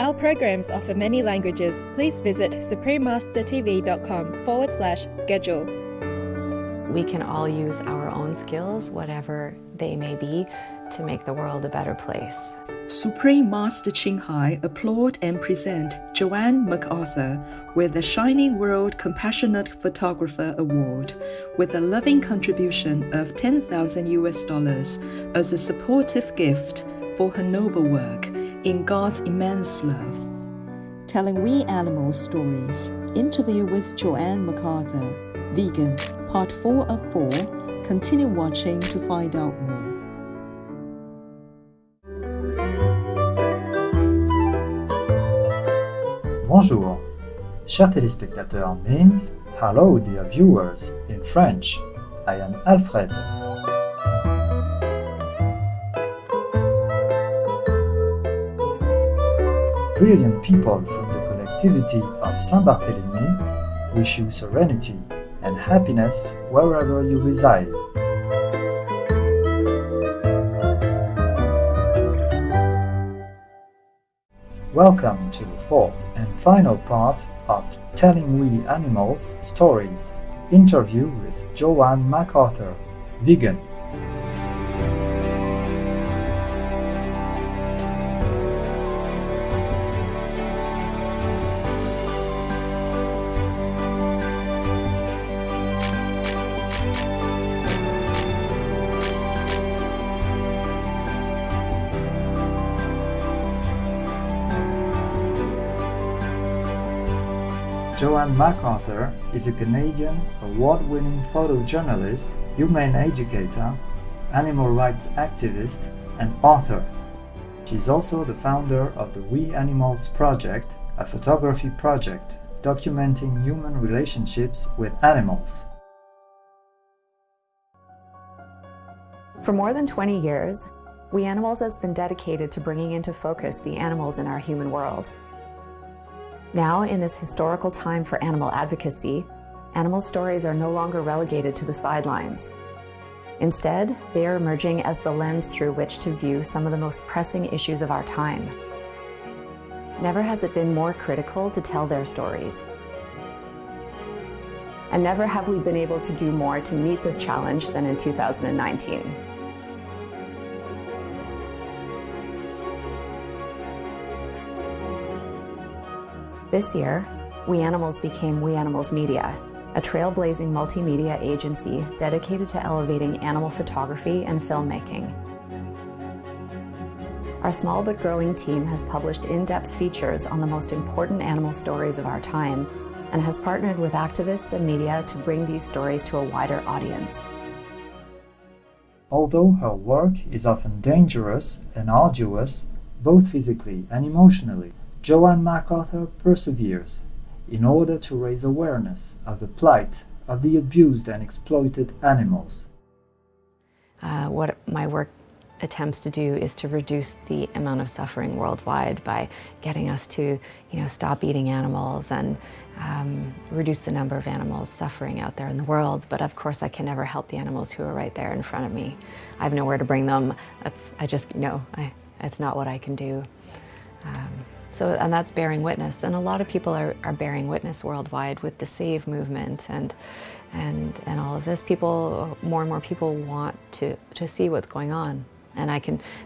Our programs offer many languages. Please visit suprememastertv.com/schedule. We can all use our own skills, whatever they may be, to make the world a better place. Supreme Master Ching Hai applaud and present Jo-Anne McArthur with the Shining World Compassionate Photographer Award with a loving contribution of $10,000 as a supportive gift for her noble work in God's immense love. Telling We Animals Stories, interview with Jo-Anne McArthur, vegan, part 4 of 4. Continue watching to find out more. Bonjour, chers téléspectateurs, means hello dear viewers in French. I am Alfred. Brilliant people from the collectivity of Saint-Barthélemy wish you serenity and happiness wherever you reside. Welcome to the fourth and final part of Telling We Animals Stories, interview with Jo-Anne McArthur, vegan. Jo-Anne McArthur is a Canadian award-winning photojournalist, humane educator, animal rights activist, and author. She is also the founder of the We Animals Project, a photography project documenting human relationships with animals. For more than 20 years, We Animals has been dedicated to bringing into focus the animals in our human world. Now, in this historical time for animal advocacy, animal stories are no longer relegated to the sidelines. Instead, they are emerging as the lens through which to view some of the most pressing issues of our time. Never has it been more critical to tell their stories. And never have we been able to do more to meet this challenge than in 2019. This year, We Animals became We Animals Media, a trailblazing multimedia agency dedicated to elevating animal photography and filmmaking. Our small but growing team has published in-depth features on the most important animal stories of our time and has partnered with activists and media to bring these stories to a wider audience. Although her work is often dangerous and arduous, both physically and emotionally, Jo-Anne McArthur perseveres in order to raise awareness of the plight of the abused and exploited animals. What my work attempts to do is to reduce the amount of suffering worldwide by getting us to, stop eating animals and reduce the number of animals suffering out there in the world. But of course, I can never help the animals who are right there in front of me. I have nowhere to bring them. It's not what I can do. And that's bearing witness, and a lot of people are bearing witness worldwide with the Save movement and all of this. More and more people want to see what's going on, and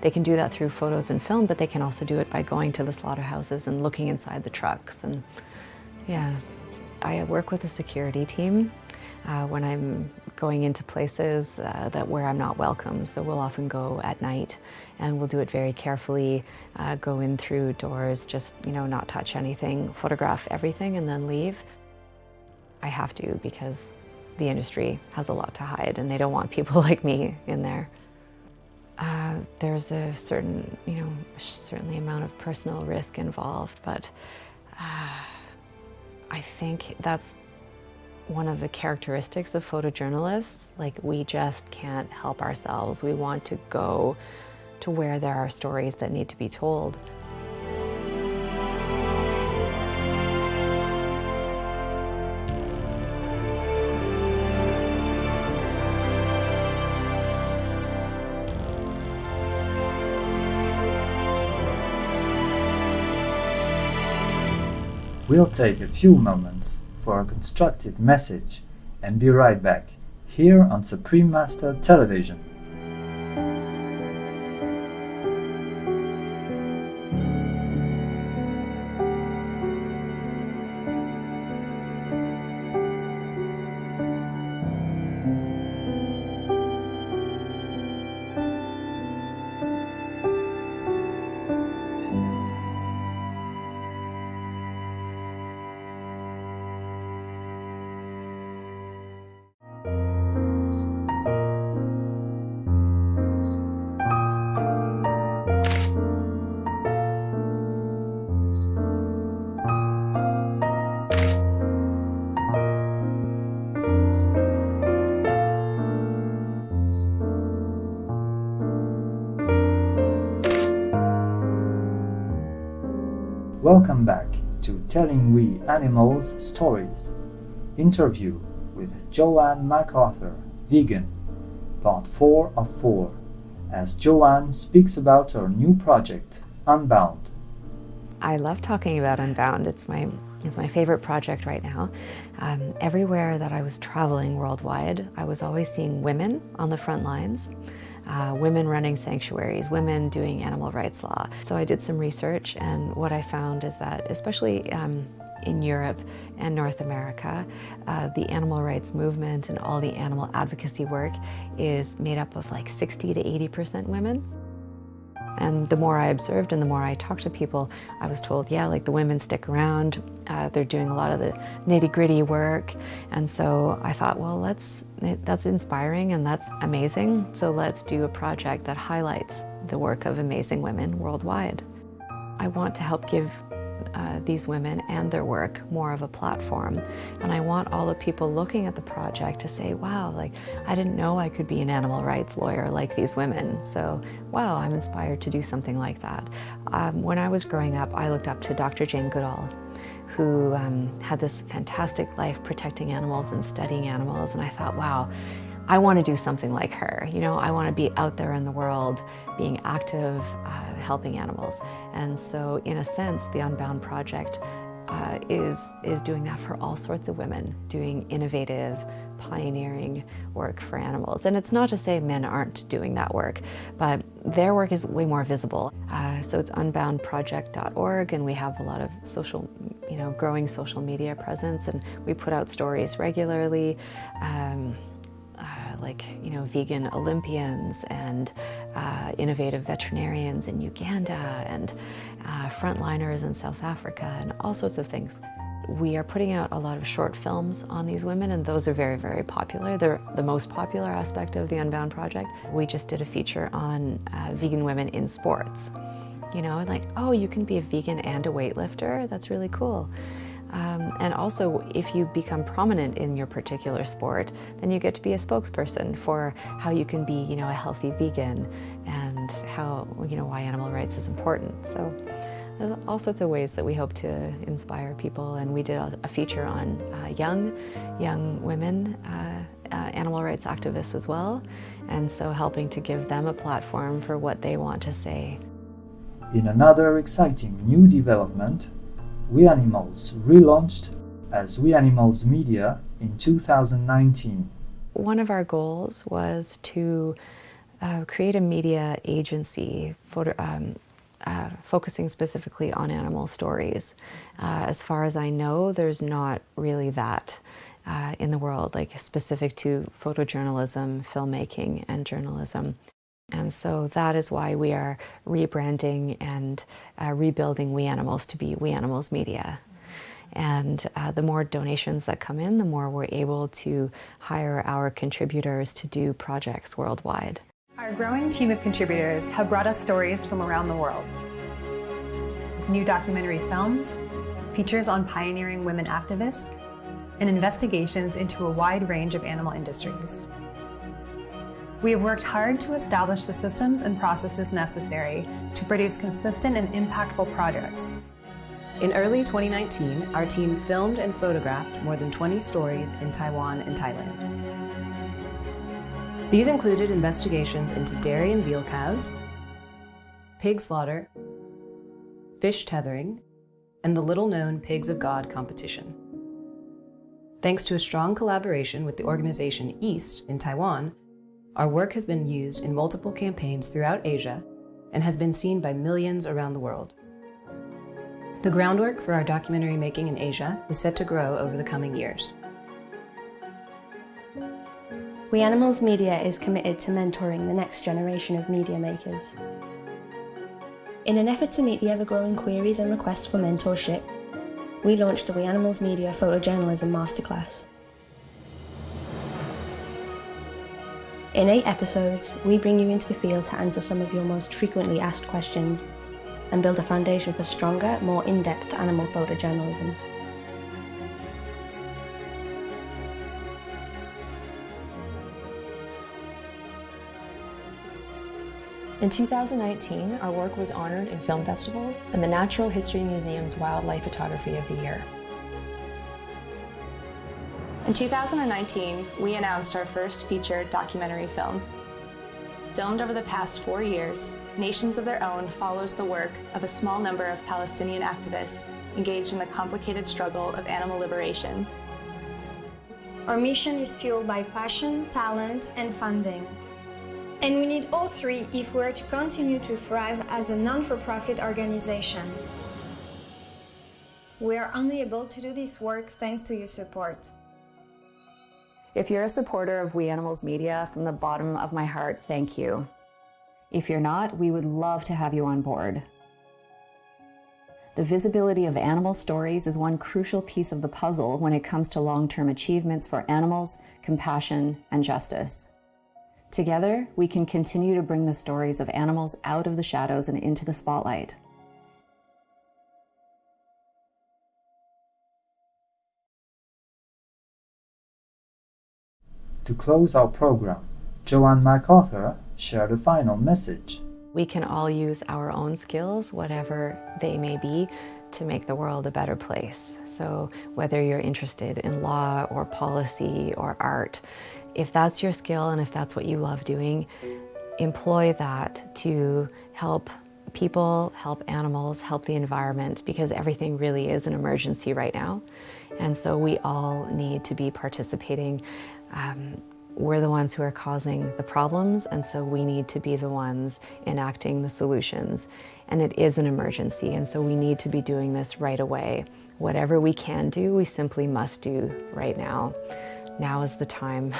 they can do that through photos and film, but they can also do it by going to the slaughterhouses and looking inside the trucks. And yeah, I work with a security team when I'm going into places where I'm not welcome. So we'll often go at night, and we'll do it very carefully, go in through doors, just, not touch anything, photograph everything, and then leave. I have to, because the industry has a lot to hide, and they don't want people like me in there. There's a certain, certainly amount of personal risk involved, but I think that's one of the characteristics of photojournalists. Like, we just can't help ourselves. We want to go to where there are stories that need to be told. We'll take a few moments for a constructive message and be right back here on Supreme Master Television. Welcome back to Telling We Animals Stories, interview with Jo-Anne McArthur, vegan, part 4 of 4, as Jo-Anne speaks about her new project, Unbound. I love talking about Unbound. It's my favorite project right now. Everywhere that I was traveling worldwide, I was always seeing women on the front lines. Women running sanctuaries, women doing animal rights law. So I did some research, and what I found is that, especially in Europe and North America, the animal rights movement and all the animal advocacy work is made up of like 60 to 80% women. And the more I observed and the more I talked to people, I was told, yeah, like the women stick around, they're doing a lot of the nitty-gritty work. And so I thought, well, that's inspiring and that's amazing. So let's do a project that highlights the work of amazing women worldwide. I want to help give these women and their work more of a platform. And I want all the people looking at the project to say, wow, like I didn't know I could be an animal rights lawyer like these women. So, wow, I'm inspired to do something like that. When I was growing up, I looked up to Dr. Jane Goodall, who had this fantastic life protecting animals and studying animals. And I thought, wow, I want to do something like her. You know, I want to be out there in the world, being active, helping animals. And so in a sense, the Unbound Project is doing that for all sorts of women, doing innovative, pioneering work for animals. And it's not to say men aren't doing that work, but their work is way more visible. So it's unboundproject.org, and we have a lot of growing social media presence, and we put out stories regularly. Vegan Olympians and innovative veterinarians in Uganda and frontliners in South Africa and all sorts of things. We are putting out a lot of short films on these women, and those are very, very popular. They're the most popular aspect of the Unbound Project. We just did a feature on vegan women in sports. You know, like, oh, you can be a vegan and a weightlifter? That's really cool. And also, if you become prominent in your particular sport, then you get to be a spokesperson for how you can be, a healthy vegan and how, why animal rights is important. So there's all sorts of ways that we hope to inspire people. And we did a feature on young women, animal rights activists as well. And so helping to give them a platform for what they want to say. In another exciting new development, We Animals relaunched as We Animals Media in 2019. One of our goals was to create a media agency focusing specifically on animal stories. As far as I know, there's not really that in the world, like specific to photojournalism, filmmaking, and journalism. And so that is why we are rebranding and rebuilding We Animals to be We Animals Media. And the more donations that come in, the more we're able to hire our contributors to do projects worldwide. Our growing team of contributors have brought us stories from around the world. With new documentary films, features on pioneering women activists, and investigations into a wide range of animal industries. We have worked hard to establish the systems and processes necessary to produce consistent and impactful projects. In early 2019, our team filmed and photographed more than 20 stories in Taiwan and Thailand. These included investigations into dairy and veal calves, pig slaughter, fish tethering, and the little-known Pigs of God competition. Thanks to a strong collaboration with the organization East in Taiwan, our work has been used in multiple campaigns throughout Asia and has been seen by millions around the world. The groundwork for our documentary making in Asia is set to grow over the coming years. We Animals Media is committed to mentoring the next generation of media makers. In an effort to meet the ever-growing queries and requests for mentorship, we launched the We Animals Media Photojournalism Masterclass. In 8 episodes, we bring you into the field to answer some of your most frequently asked questions and build a foundation for stronger, more in-depth animal photojournalism. In 2019, our work was honored in film festivals and the Natural History Museum's Wildlife Photography of the Year. In 2019, we announced our first feature documentary film. Filmed over the past 4 years, Nations of Their Own follows the work of a small number of Palestinian activists engaged in the complicated struggle of animal liberation. Our mission is fueled by passion, talent, and funding. And we need all three if we're to continue to thrive as a non-for-profit organization. We are only able to do this work thanks to your support. If you're a supporter of We Animals Media, from the bottom of my heart, thank you. If you're not, we would love to have you on board. The visibility of animal stories is one crucial piece of the puzzle when it comes to long-term achievements for animals, compassion, and justice. Together, we can continue to bring the stories of animals out of the shadows and into the spotlight. To close our program, Jo-Anne McArthur shared a final message. We can all use our own skills, whatever they may be, to make the world a better place. So whether you're interested in law or policy or art, if that's your skill and if that's what you love doing, employ that to help people, help animals, help the environment, because everything really is an emergency right now. And so we all need to be participating. We're the ones who are causing the problems, and so we need to be the ones enacting the solutions. And it is an emergency, and so we need to be doing this right away. Whatever we can do, we simply must do right now. Now is the time.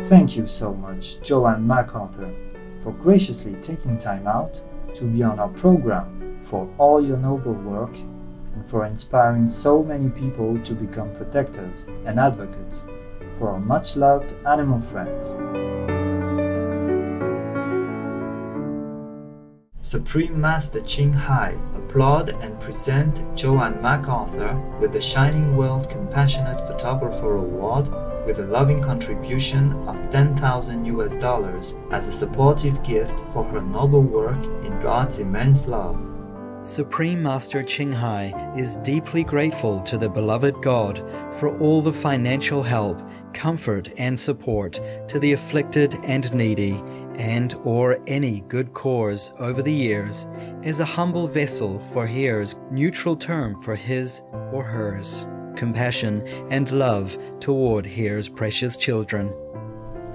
Thank you so much, Jo-Anne McArthur, for graciously taking time out to be on our program, for all your noble work, and for inspiring so many people to become protectors and advocates for our much-loved animal friends. Supreme Master Ching Hai applaud and present Jo-Anne McArthur with the Shining World Compassionate Photographer Award with a loving contribution of $10,000 as a supportive gift for her noble work in God's immense love. Supreme Master Ching Hai is deeply grateful to the beloved God for all the financial help, comfort and support to the afflicted and needy, and or any good cause over the years, as a humble vessel for hers, neutral term for his or hers, compassion and love toward his precious children.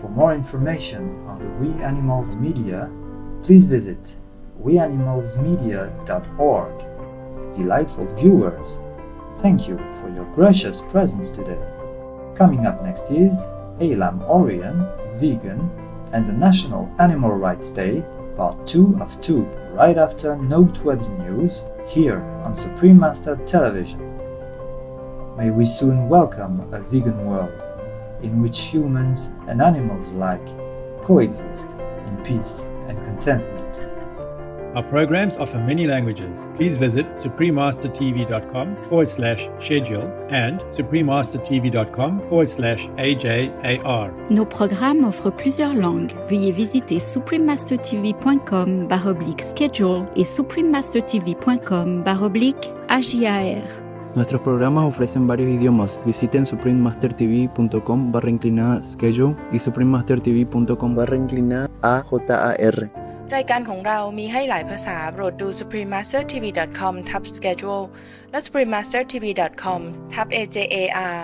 For more information on the We Animals Media, please visit weanimalsmedia.org. Delightful viewers, thank you for your gracious presence today. Coming up next is Elam Orion, Vegan, and the National Animal Rights Day, Part 2 of 2, right after noteworthy news, here on Supreme Master Television. May we soon welcome a vegan world, in which humans and animals alike coexist in peace and contentment. Our programs offer many languages. Please visit suprememastertv.com/schedule and suprememastertv.com/AJAR. Nos programmes offrent plusieurs langues. Veuillez visiter suprememastertv.com/schedule et suprememastertv.com/AJAR. Nuestros programas ofrecen varios idiomas. Visiten suprememastertv.com/schedule y suprememastertv.com/AJAR. รายการของเรามีให้หลายภาษาโปรดดู suprememastertv.com/schedule และ suprememastertv.com/AJAR